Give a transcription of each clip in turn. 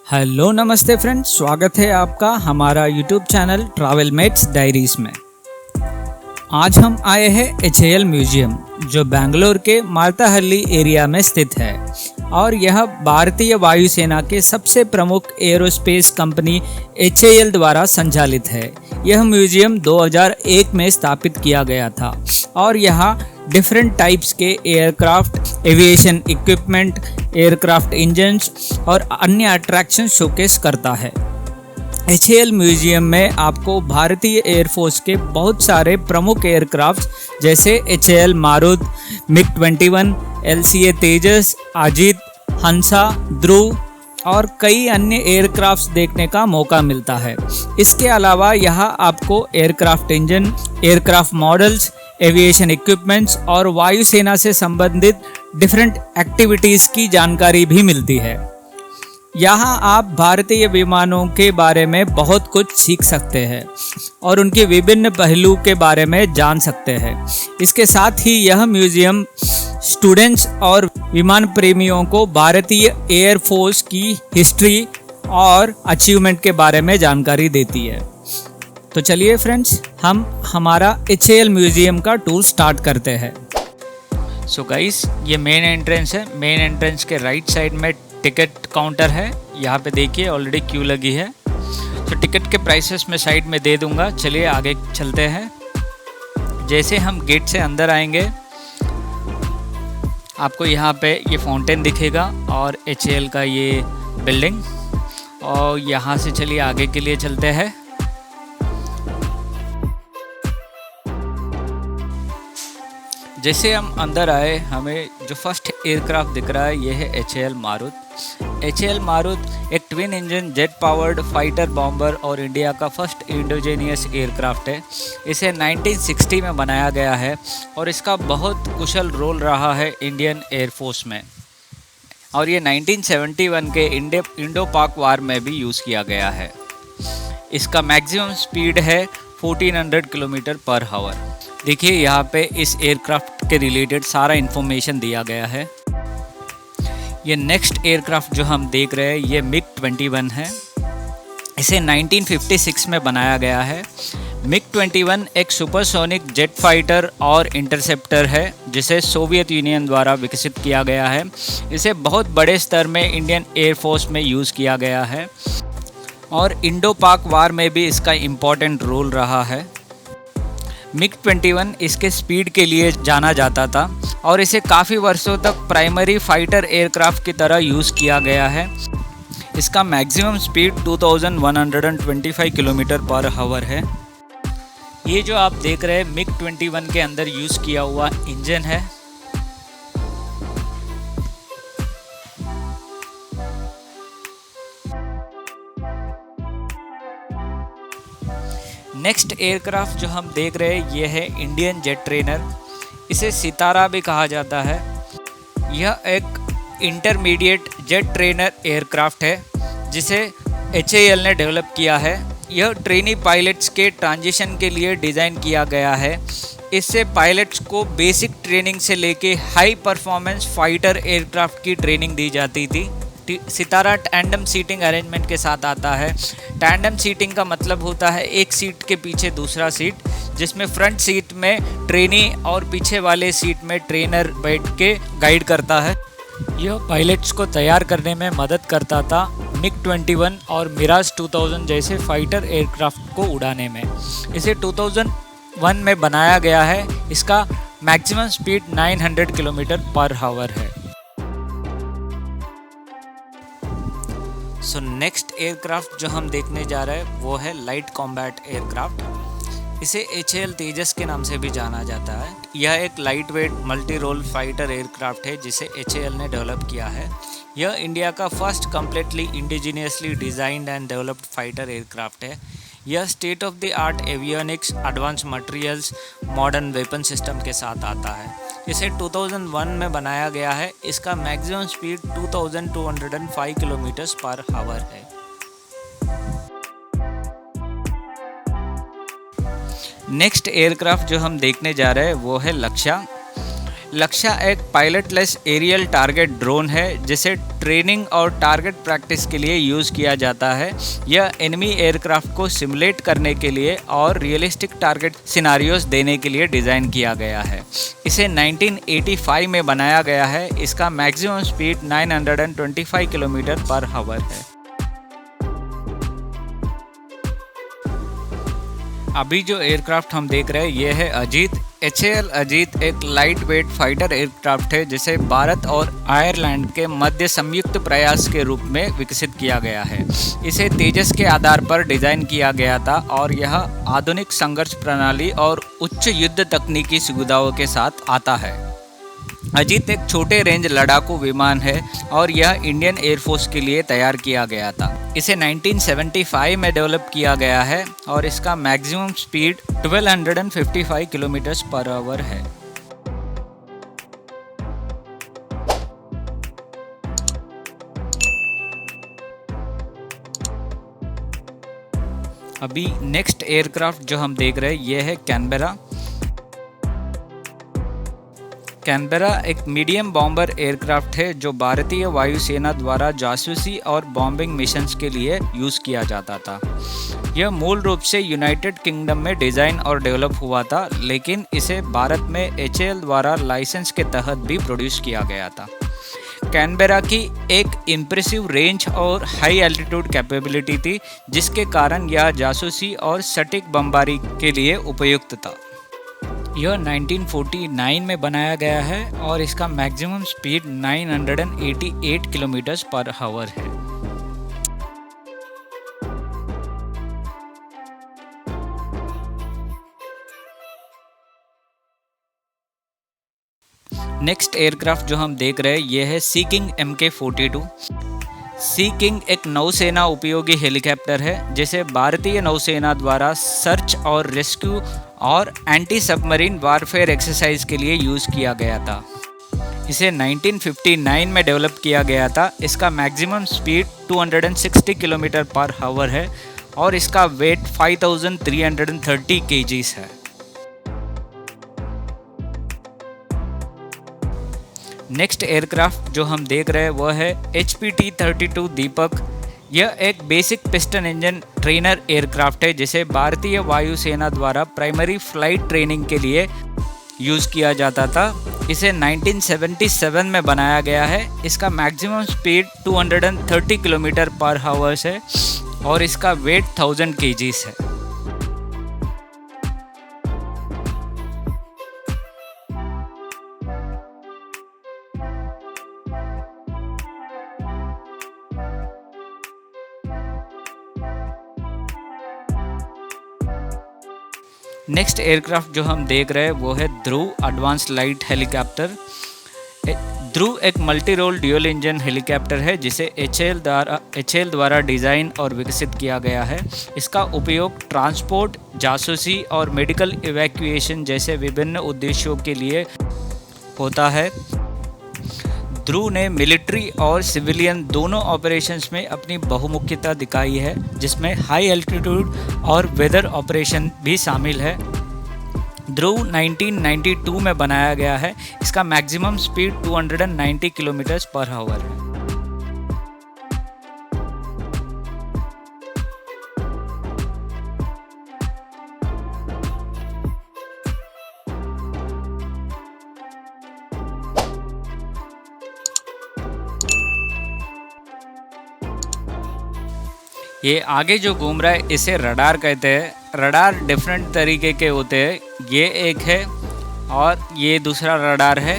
Hello नमस्ते friends, स्वागत है आपका हमारा YouTube channel Travel Mates Diaries में। आज हम आए हैं HAL म्यूजियम जो बेंगलोर के मार्ताहल्ली एरिया में स्थित है और यह भारतीय वायुसेना के सबसे प्रमुख एरोस्पेस कंपनी HAL द्वारा संचालित है। यह म्यूजियम 2001 में स्थापित किया गया था और यहाँ डिफरेंट टाइप्स के aircraft, aviation equipment, aircraft engines और अन्य अट्रैक्शन शोकेस करता है। HAL म्यूजियम में आपको भारतीय एयरफोर्स के बहुत सारे प्रमुख एयरक्राफ्ट जैसे HAL मारुत, MiG-21, LCA तेजस, अजीत, हंसा, ध्रुव और कई अन्य एयरक्राफ्ट्स देखने का मौका मिलता है। इसके अलावा यहाँ आपको aircraft engine, aircraft models, aviation equipments और वायुसेना से संबंधित डिफरेंट एक्टिविटीज़ की जानकारी भी मिलती है। यहाँ आप भारतीय विमानों के बारे में बहुत कुछ सीख सकते हैं और उनके विभिन्न पहलू के बारे में जान सकते हैं। इसके साथ ही यह म्यूजियम स्टूडेंट्स और विमान प्रेमियों को भारतीय एयरफोर्स की हिस्ट्री और अचीवमेंट के बारे में जानकारी देती है। तो चलिए फ्रेंड्स, हम हमारा HAL म्यूजियम का टूर स्टार्ट करते हैं। सो गाइस, ये मेन एंट्रेंस है। मेन एंट्रेंस के राइट साइड में टिकट काउंटर है। यहाँ पे देखिए ऑलरेडी क्यू लगी है। तो टिकट के प्राइसेस मैं साइड में दे दूँगा। चलिए आगे चलते हैं। जैसे हम गेट से अंदर आएंगे आपको यहाँ पे ये फाउंटेन दिखेगा और HAL का ये बिल्डिंग, और यहाँ से चलिए आगे के लिए चलते हैं। जैसे हम अंदर आए, हमें जो फर्स्ट एयरक्राफ्ट दिख रहा है ये है HAL मारुत। HAL मारुत एक twin engine jet powered fighter bomber और इंडिया का फर्स्ट इंडोजेनियस एयरक्राफ्ट है। इसे 1960 में बनाया गया है और इसका बहुत कुशल रोल रहा है इंडियन एयरफोर्स में, और ये 1971 के इंडो पाक वार में भी यूज़ किया गया है। इसका मैक्सिमम स्पीड है 1400 किलोमीटर पर आवर। देखिए यहाँ पे इस एयरक्राफ्ट के रिलेटेड सारा इन्फॉर्मेशन दिया गया है। ये नेक्स्ट एयरक्राफ्ट जो हम देख रहे हैं ये MiG-21 है। इसे 1956 में बनाया गया है। MiG-21 एक सुपरसोनिक जेट फाइटर और इंटरसेप्टर है जिसे सोवियत यूनियन द्वारा विकसित किया गया है। इसे बहुत बड़े स्तर में इंडियन एयरफोर्स में यूज़ किया गया है और इंडो पाक वार में भी इसका इम्पोर्टेंट रोल रहा है। MiG-21 इसके स्पीड के लिए जाना जाता था और इसे काफ़ी वर्षों तक प्राइमरी फाइटर एयरक्राफ्ट की तरह यूज़ किया गया है। इसका maximum speed 2125 kilometre per hour है। ये जो आप देख रहे हैं MiG-21 के अंदर यूज़ किया हुआ इंजन है। नेक्स्ट एयरक्राफ्ट जो हम देख रहे हैं ये है इंडियन जेट ट्रेनर। इसे सितारा भी कहा जाता है। यह एक इंटरमीडिएट जेट ट्रेनर एयरक्राफ्ट है जिसे HAL ने डेवलप किया है। यह ट्रेनी पायलट्स के ट्रांजिशन के लिए डिज़ाइन किया गया है। इससे पायलट्स को बेसिक ट्रेनिंग से लेके हाई परफॉर्मेंस फाइटर एयरक्राफ्ट की ट्रेनिंग दी जाती थी। सितारा टैंडम सीटिंग अरेंजमेंट के साथ आता है। टैंडम सीटिंग का मतलब होता है एक सीट के पीछे दूसरा सीट, जिसमें फ्रंट सीट में ट्रेनी और पीछे वाले सीट में ट्रेनर बैठ के गाइड करता है। यह पायलट्स को तैयार करने में मदद करता था MiG-21 और मिराज 2000 जैसे फाइटर एयरक्राफ्ट को उड़ाने में। इसे 2001 में बनाया गया है। इसका maximum speed 900 kilometre per hour है। सो नेक्स्ट एयरक्राफ्ट जो हम देखने जा रहे हैं वो है लाइट कॉम्बैट एयरक्राफ्ट। इसे HAL तेजस के नाम से भी जाना जाता है। यह एक light weight multi role fighter aircraft है जिसे HAL ने डेवलप किया है। यह इंडिया का first completely indigenously designed and developed fighter aircraft है। यह state of the art avionics, advance materials, modern weapon system के साथ आता है। इसे 2001 में बनाया गया है। इसका maximum speed 2205 kilometre per hour है। नेक्स्ट एयरक्राफ्ट जो हम देखने जा रहे हैं वो है लक्ष्य। लक्ष्या एक पायलटलेस एरियल टारगेट ड्रोन है जिसे ट्रेनिंग और टारगेट प्रैक्टिस के लिए यूज़ किया जाता है। यह एनिमी एयरक्राफ्ट को सिमुलेट करने के लिए और रियलिस्टिक टारगेट सिनारियोस देने के लिए डिज़ाइन किया गया है। इसे 1985 में बनाया गया है। इसका maximum speed 925 kilometre per hour है। अभी जो एयरक्राफ्ट हम देख रहे हैं ये है अजीत। HAL अजीत एक लाइट वेट फाइटर एयरक्राफ्ट है जिसे भारत और आयरलैंड के मध्य संयुक्त प्रयास के रूप में विकसित किया गया है। इसे तेजस के आधार पर डिज़ाइन किया गया था और यह आधुनिक संघर्ष प्रणाली और उच्च युद्ध तकनीकी सुविधाओं के साथ आता है। अजीत एक छोटे रेंज लड़ाकू विमान है और यह इंडियन एयरफोर्स के लिए तैयार किया गया था। इसे 1975 में डेवलप किया गया है और इसका maximum speed 1255 kilometre per hour है। अभी नेक्स्ट एयरक्राफ्ट जो हम देख रहे हैं ये है कैनबेरा। कैनबेरा एक मीडियम बॉम्बर एयरक्राफ्ट है जो भारतीय वायुसेना द्वारा जासूसी और बॉम्बिंग मिशंस के लिए यूज़ किया जाता था। यह मूल रूप से यूनाइटेड किंगडम में डिज़ाइन और डेवलप हुआ था, लेकिन इसे भारत में HAL द्वारा लाइसेंस के तहत भी प्रोड्यूस किया गया था। कैनबेरा की एक इम्प्रेसिव रेंज और हाई एल्टीट्यूड कैपेबिलिटी थी, जिसके कारण यह जासूसी और सटीक बमबारी के लिए उपयुक्त था। यह 1949 में बनाया गया है और इसका maximum speed 988 kilometre per hour है। नेक्स्ट एयरक्राफ्ट जो हम देख रहे हैं ये है सी किंग MK-42। सी किंग एक नौसेना उपयोगी हेलीकॉप्टर है जिसे भारतीय नौसेना द्वारा सर्च और रेस्क्यू और एंटी सबमरीन वारफेयर एक्सरसाइज के लिए यूज़ किया गया था। इसे 1959 में डेवलप किया गया था। इसका maximum speed 260 kilometre per hour है और इसका वेट 5330 kgs है। नेक्स्ट एयरक्राफ्ट जो हम देख रहे हैं वह है HPT-32 दीपक। यह एक basic piston engine trainer aircraft है जिसे भारतीय वायुसेना द्वारा प्राइमरी फ्लाइट ट्रेनिंग के लिए यूज़ किया जाता था। इसे 1977 में बनाया गया है। इसका maximum speed 230 kilometre per hour है और इसका वेट 1000 kgs है। नेक्स्ट एयरक्राफ्ट जो हम देख रहे हैं वो है Dhruv advanced light helicopter. Dhruv एक multi role dual engine helicopter है जिसे HAL द्वारा डिज़ाइन और विकसित किया गया है। इसका उपयोग ट्रांसपोर्ट, जासूसी और मेडिकल इवैक्यूएशन जैसे विभिन्न उद्देश्यों के लिए होता है। ध्रुव ने मिलिट्री और सिविलियन दोनों ऑपरेशंस में अपनी बहुमुखिता दिखाई है, जिसमें हाई एल्टीट्यूड और वेदर ऑपरेशन भी शामिल है। ध्रुव 1992 में बनाया गया है। इसका maximum speed 290 kilometre per hour है। ये आगे जो घूम रहा है इसे रडार कहते हैं। रडार डिफरेंट तरीके के होते हैं। ये एक है और ये दूसरा रडार है।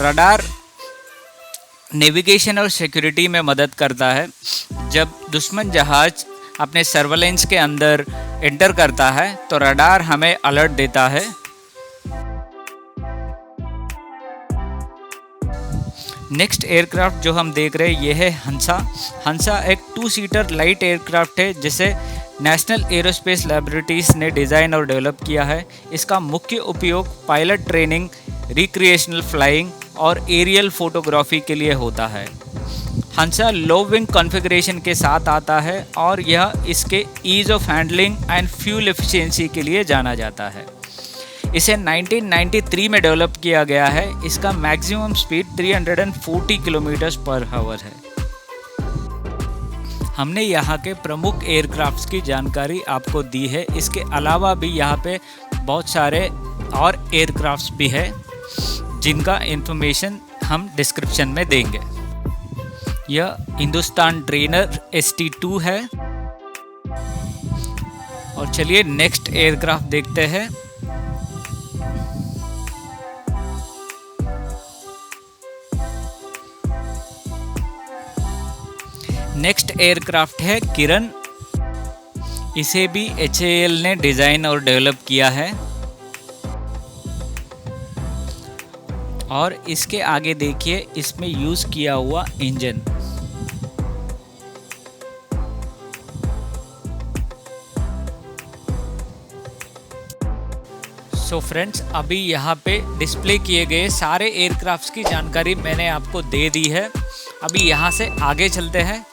रडार नेविगेशन और सिक्योरिटी में मदद करता है। जब दुश्मन जहाज़ अपने सर्वेलेंस के अंदर एंटर करता है तो रडार हमें अलर्ट देता है। नेक्स्ट एयरक्राफ्ट जो हम देख रहे हैं ये है हंसा। हंसा एक 2 सीटर लाइट एयरक्राफ्ट है जिसे नेशनल एरोस्पेस लैबोरेटरीज ने डिज़ाइन और डेवलप किया है। इसका मुख्य उपयोग पायलट ट्रेनिंग, रिक्रिएशनल फ्लाइंग और एरियल फोटोग्राफी के लिए होता है। हंसा लो विंग कॉन्फ़िगरेशन के साथ आता है और यह इसके ease of handling and fuel efficiency के लिए जाना जाता है। इसे 1993 में डेवलप किया गया है। इसका maximum speed 340 kilometre per hour है। हमने यहाँ के प्रमुख एयरक्राफ्ट्स की जानकारी आपको दी है। इसके अलावा भी यहाँ पे बहुत सारे और एयरक्राफ्ट्स भी है जिनका इंफॉर्मेशन हम डिस्क्रिप्शन में देंगे। यह हिंदुस्तान ड्रेनर ST-2 है। और चलिए नेक्स्ट एयरक्राफ्ट देखते हैं। नेक्स्ट एयरक्राफ्ट है किरण। इसे भी HAL ने डिज़ाइन और डेवलप किया है। और इसके आगे देखिए, इसमें यूज़ किया हुआ इंजन। सो फ्रेंड्स, अभी यहाँ पे डिस्प्ले किए गए सारे एयरक्राफ्ट्स की जानकारी मैंने आपको दे दी है। अभी यहाँ से आगे चलते हैं।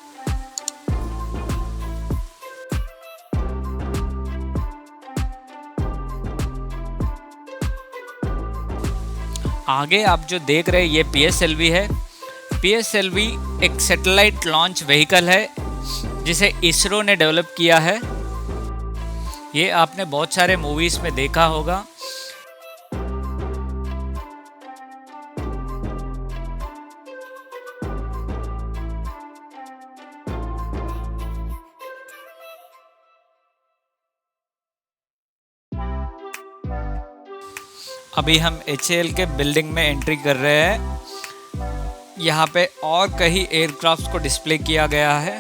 आगे आप जो देख रहे हैं ये PSLV है। PSLV एक सैटेलाइट लॉन्च व्हीकल है जिसे इसरो ने डेवलप किया है। ये आपने बहुत सारे मूवीज में देखा होगा। अभी हम HAL के बिल्डिंग में एंट्री कर रहे हैं। यहाँ पे और कई एयरक्राफ्ट्स को डिस्प्ले किया गया है।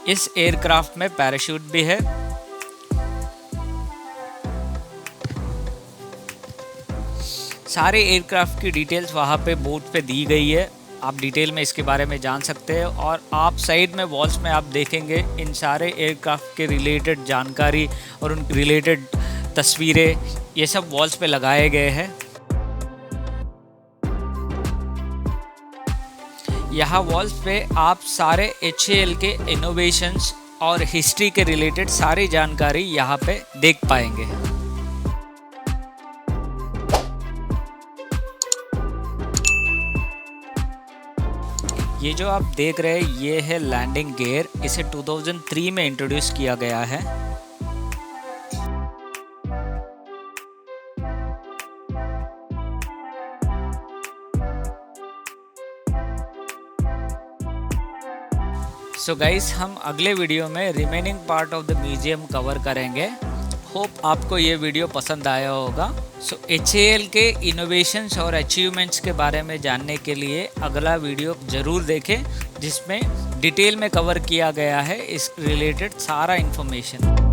इस एयरक्राफ्ट में पैराशूट भी है। सारे एयरक्राफ्ट की डिटेल्स वहाँ पे बोर्ड पे दी गई है। आप डिटेल में इसके बारे में जान सकते हैं। और आप साइड में वॉल्स में आप देखेंगे इन सारे एयरक्राफ्ट के रिलेटेड जानकारी और उन रिलेटेड तस्वीरें, ये सब वॉल्स पे लगाए गए हैं। यहाँ वॉल्स पे आप सारे HAL के इनोवेशंस और हिस्ट्री के रिलेटेड सारी जानकारी यहाँ पे देख पाएंगे। ये जो आप देख रहे हैं ये है लैंडिंग गियर। इसे 2003 में इंट्रोड्यूस किया गया है। सो गाइस, हम अगले वीडियो में remaining part of the museum cover करेंगे। होप आपको ये वीडियो पसंद आया होगा। सो HAL के इनोवेशंस और अचीवमेंट्स के बारे में जानने के लिए अगला वीडियो ज़रूर देखें, जिसमें डिटेल में कवर किया गया है इस रिलेटेड सारा इन्फॉर्मेशन।